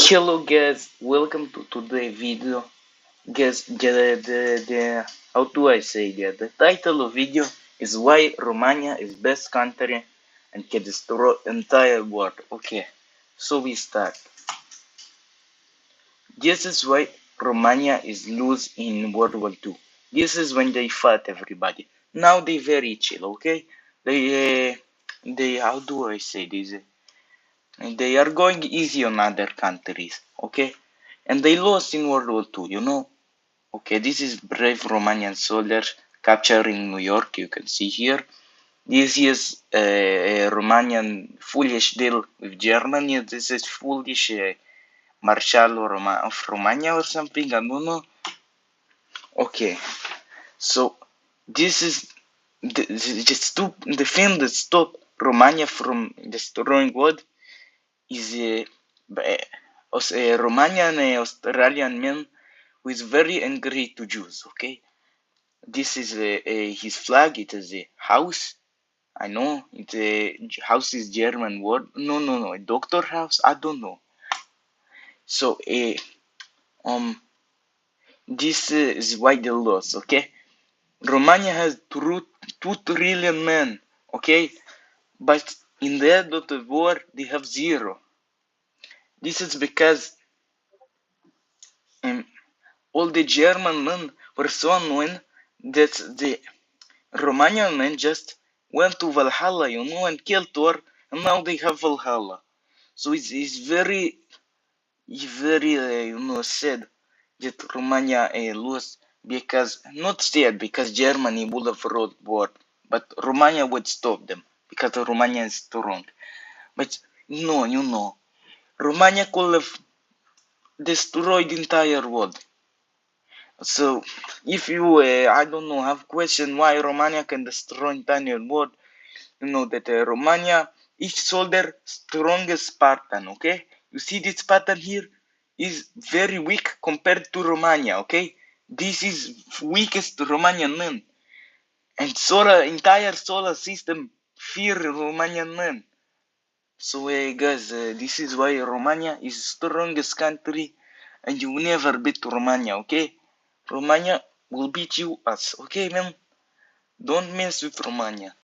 Hello guys, welcome to today's video. Guys, the how do I say that? The title of video is why Romania is best country and can destroy entire world. Okay, so we start. This is why Romania is lose in World War II. This is when they fought everybody. Now they very chill. Okay, they how do I say this? They are going easy on other countries. Okay, and they lost in World War II. Okay, this is brave Romanian soldiers capturing New York. You can see here. This is a Romanian foolish deal with Germany. This is foolish Marshal of Romania or something. I don't know. Okay, so this is the film that stopped Romania from destroying world is a Romanian Australian man who is very angry to Jews. Okay, this is his flag. It is a house. I know it's a house is German word. No, a doctor house. I don't know. So this is why they lost. Okay, Romania has 2 trillion men. Okay, but in the end of the war they have zero. This is because um, all the German men were so annoying that the Romanian men just went to Valhalla, and killed Thor, and now they have Valhalla. So it's very, sad that Romania lost because, not sad, because Germany would have fought war, but Romania would stop them because Romania is strong. But no, Romania could have destroyed the entire world. So, if you, I don't know, have question why Romania can destroy entire world, you know that Romania, each soldier strongest Spartan, okay? You see this Spartan here is very weak compared to Romania, okay? This is weakest Romanian man. And entire solar system fear Romanian man. So guys, this is why Romania is strongest country and you will never beat Romania, okay? Romania will beat you us, okay man? Don't mess with Romania.